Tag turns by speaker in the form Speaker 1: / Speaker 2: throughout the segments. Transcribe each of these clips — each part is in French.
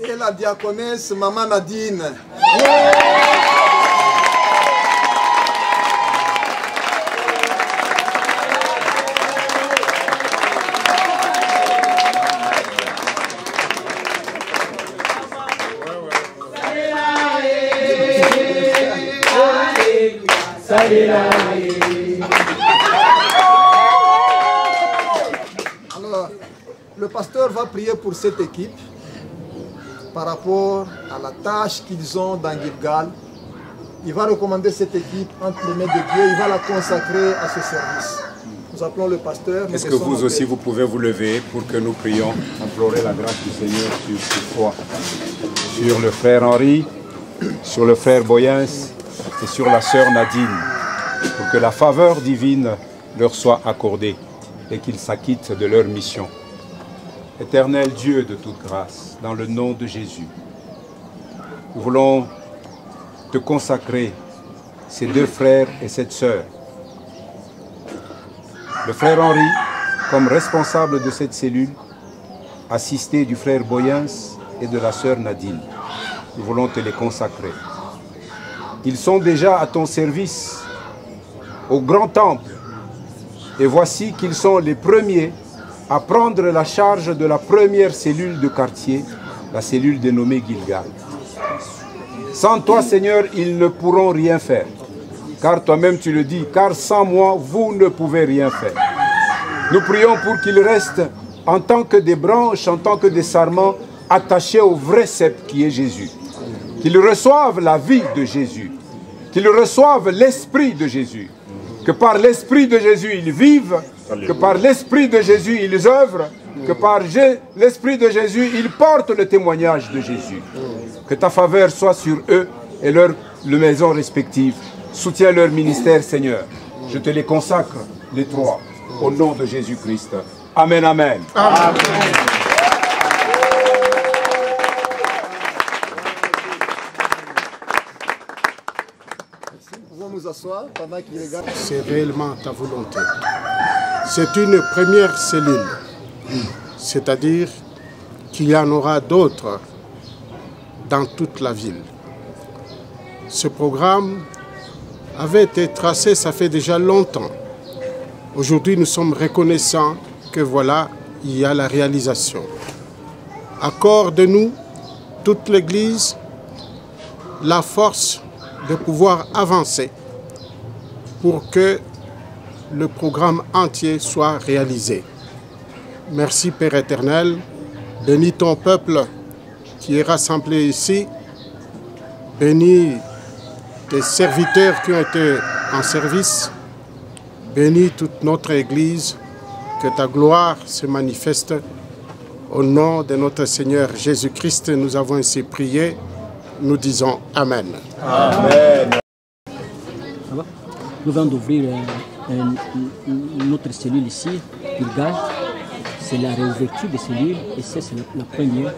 Speaker 1: et la diaconesse Maman Nadine. Alors, le pasteur va prier pour cette équipe par rapport à la tâche qu'ils ont dans Gilgal. Il va recommander cette équipe entre les mains de Dieu, il va la consacrer à ce service. Nous appelons le pasteur.
Speaker 2: Est-ce que vous aussi, vous pouvez vous lever pour que nous prions, implorer la grâce du Seigneur sur cette foi, sur le frère Henri, sur le frère Boyens et sur la sœur Nadine, pour que la faveur divine leur soit accordée et qu'ils s'acquittent de leur mission. Éternel Dieu de toute grâce, dans le nom de Jésus, nous voulons te consacrer ces deux frères et cette sœur. Le frère Henri, comme responsable de cette cellule, assisté du frère Boyens et de la sœur Nadine. Nous voulons te les consacrer. Ils sont déjà à ton service au grand temple. Et voici qu'ils sont les premiers à prendre la charge de la première cellule de quartier, la cellule dénommée Gilgal. Sans toi, Seigneur, ils ne pourront rien faire. Car toi-même tu le dis, car sans moi, vous ne pouvez rien faire. Nous prions pour qu'ils restent en tant que des branches, en tant que des sarments, attachés au vrai cep qui est Jésus. Qu'ils reçoivent la vie de Jésus. Qu'ils reçoivent l'esprit de Jésus. Que par l'esprit de Jésus, ils vivent. Que par l'esprit de Jésus, ils œuvrent. Que par l'esprit de Jésus, ils portent le témoignage de Jésus. Que ta faveur soit sur eux et leurs maisons respectives. Soutiens leur ministère, Seigneur. Je te les consacre, les trois, au nom de Jésus-Christ. Amen, amen. Amen.
Speaker 1: Nous asseoir pendant qu'il regarde.
Speaker 3: C'est réellement ta volonté. C'est une première cellule, c'est-à-dire qu'il y en aura d'autres dans toute la ville. Ce programme avait été tracé, ça fait déjà longtemps. Aujourd'hui, nous sommes reconnaissants que voilà, il y a la réalisation. Accorde-nous, toute l'Église, la force de pouvoir avancer pour que le programme entier soit réalisé. Merci Père éternel, bénis ton peuple qui est rassemblé ici, bénis tes serviteurs qui ont été en service, bénis toute notre Église, que ta gloire se manifeste. Au nom de notre Seigneur Jésus-Christ, nous avons ainsi prié, nous disons Amen.
Speaker 2: Amen.
Speaker 4: Nous venons d'ouvrir une autre cellule ici, Gilgal. C'est la réouverture des cellules et c'est la première.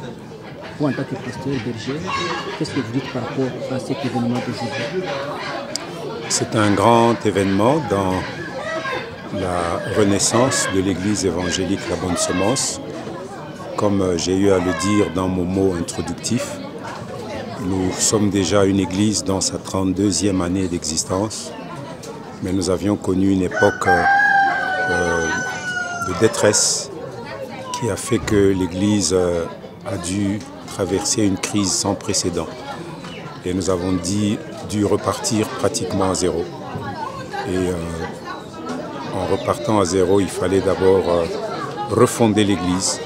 Speaker 4: Vous, en tant que pasteur berger, qu'est-ce que vous dites par rapport à cet événement d'aujourd'hui?
Speaker 2: C'est un grand événement dans la renaissance de l'Église évangélique La Bonne Semence. Comme j'ai eu à le dire dans mon mot introductif, nous sommes déjà une Église dans sa 32e année d'existence. Mais nous avions connu une époque de détresse qui a fait que l'Église a dû traverser une crise sans précédent. Et nous avons dû repartir pratiquement à zéro. Et en repartant à zéro, il fallait d'abord refonder l'Église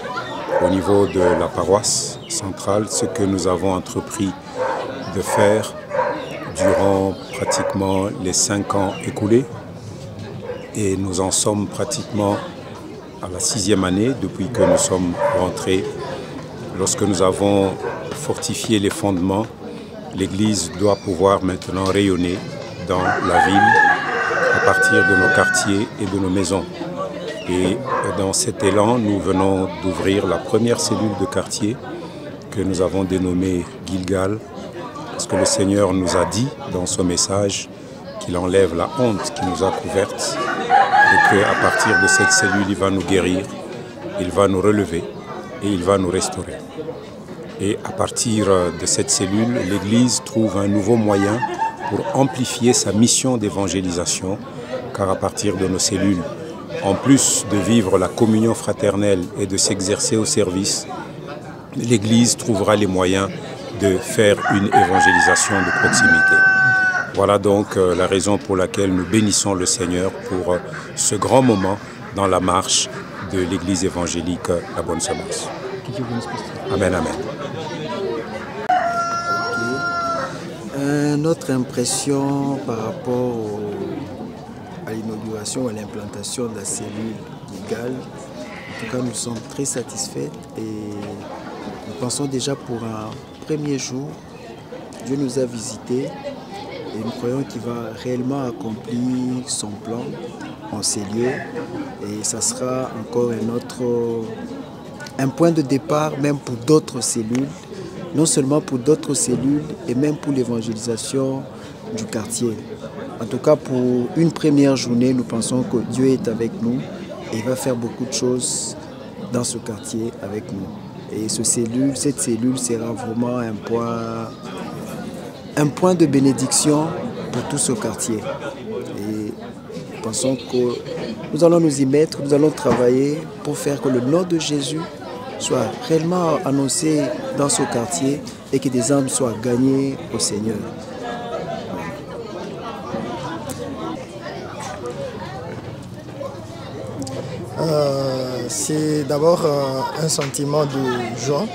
Speaker 2: au niveau de la paroisse centrale, ce que nous avons entrepris de faire durant pratiquement les 5 ans écoulés. Et nous en sommes pratiquement à la 6e année depuis que nous sommes rentrés. Lorsque nous avons fortifié les fondements, l'Église doit pouvoir maintenant rayonner dans la ville à partir de nos quartiers et de nos maisons. Et dans cet élan, nous venons d'ouvrir la première cellule de quartier que nous avons dénommée Gilgal, parce que le Seigneur nous a dit dans son message qu'il enlève la honte qui nous a couvertes et qu'à partir de cette cellule, il va nous guérir, il va nous relever et il va nous restaurer. Et à partir de cette cellule, l'Église trouve un nouveau moyen pour amplifier sa mission d'évangélisation, car à partir de nos cellules, en plus de vivre la communion fraternelle et de s'exercer au service, l'Église trouvera les moyens de faire une évangélisation de proximité. Voilà donc la raison pour laquelle nous bénissons le Seigneur pour ce grand moment dans la marche de l'Église évangélique La Bonne Semence. Amen, amen.
Speaker 5: Notre impression par rapport à l'inauguration, à l'implantation de la cellule Gilgal, en tout cas nous sommes très satisfaits et nous pensons déjà pour un premier jour, Dieu nous a visités et nous croyons qu'il va réellement accomplir son plan en ces lieux et ça sera encore un point de départ même pour d'autres cellules, non seulement pour d'autres cellules et même pour l'évangélisation du quartier. En tout cas, pour une première journée, nous pensons que Dieu est avec nous et il va faire beaucoup de choses dans ce quartier avec nous. Et cette cellule sera vraiment un point de bénédiction pour tout ce quartier. Et nous pensons que nous allons nous y mettre, nous allons travailler pour faire que le nom de Jésus soit réellement annoncé dans ce quartier et que des âmes soient gagnées au Seigneur.
Speaker 6: C'est d'abord un sentiment de joie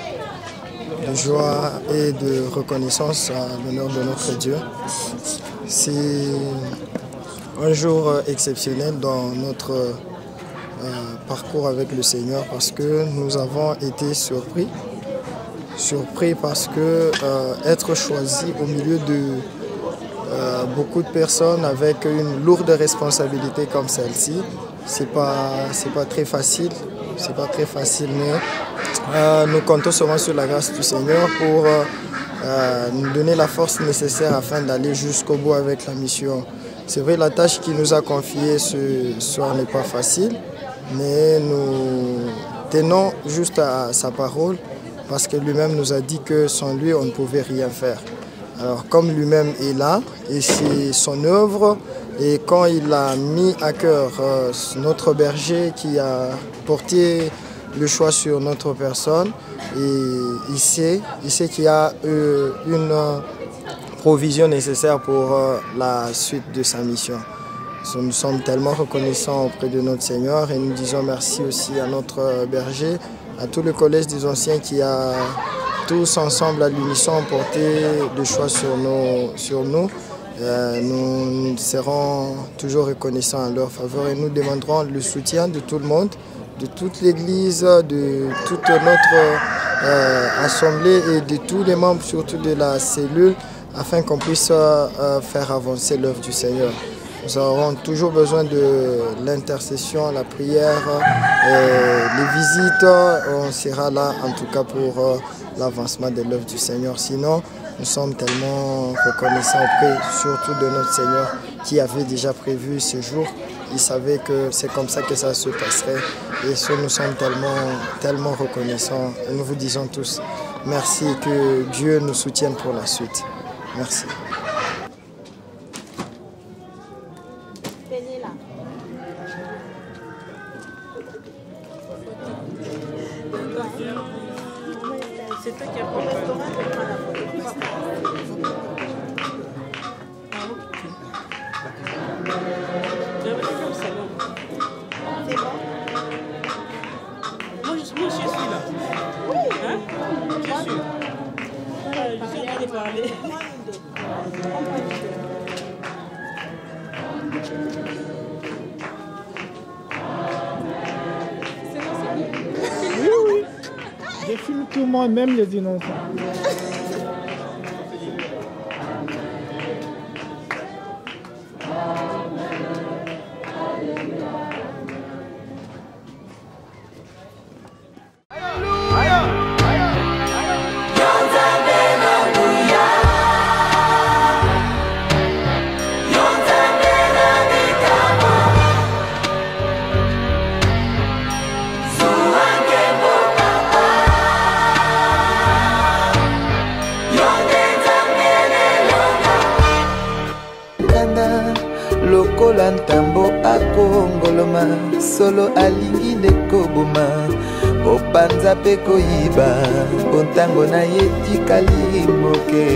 Speaker 6: et de reconnaissance à l'honneur de notre Dieu. C'est un jour exceptionnel dans notre parcours avec le Seigneur parce que nous avons été surpris parce que être choisi au milieu de beaucoup de personnes avec une lourde responsabilité comme celle-ci, c'est pas très facile, mais nous comptons souvent sur la grâce du Seigneur pour nous donner la force nécessaire afin d'aller jusqu'au bout avec la mission. C'est vrai, la tâche qu'il nous a confiée ce soir n'est pas facile, mais nous tenons juste à sa parole parce que lui-même nous a dit que sans lui on ne pouvait rien faire. Alors comme lui-même est là et c'est son œuvre, et quand il a mis à cœur notre berger qui a porté le choix sur notre personne, et il sait qu'il y a une provision nécessaire pour la suite de sa mission. Nous sommes tellement reconnaissants auprès de notre Seigneur et nous disons merci aussi à notre berger, à tout le collège des anciens qui a tous ensemble à l'unisson porté le choix sur nous. Nous serons toujours reconnaissants à leur faveur et nous demanderons le soutien de tout le monde, de toute l'Église, de toute notre assemblée et de tous les membres, surtout de la cellule, afin qu'on puisse faire avancer l'œuvre du Seigneur. Nous aurons toujours besoin de l'intercession, la prière, les visites. On sera là en tout cas pour l'avancement de l'œuvre du Seigneur. Sinon, nous sommes tellement reconnaissants auprès surtout de notre Seigneur qui avait déjà prévu ce jour. Il savait que c'est comme ça que ça se passerait. Et nous sommes tellement reconnaissants. Et nous vous disons tous merci et que Dieu nous soutienne pour la suite. Merci.
Speaker 7: C'est toi qui as pris le c'est bon. Moi je suis là. Oui. Hein? Je suis. Je suis en train de parler.
Speaker 8: Oui. Je filme tout le monde, même les innocents.
Speaker 9: lokola ntambo akongoloma solo alingi nde koboma opanza mpe koyiba mpo ntango na ye tikali moke.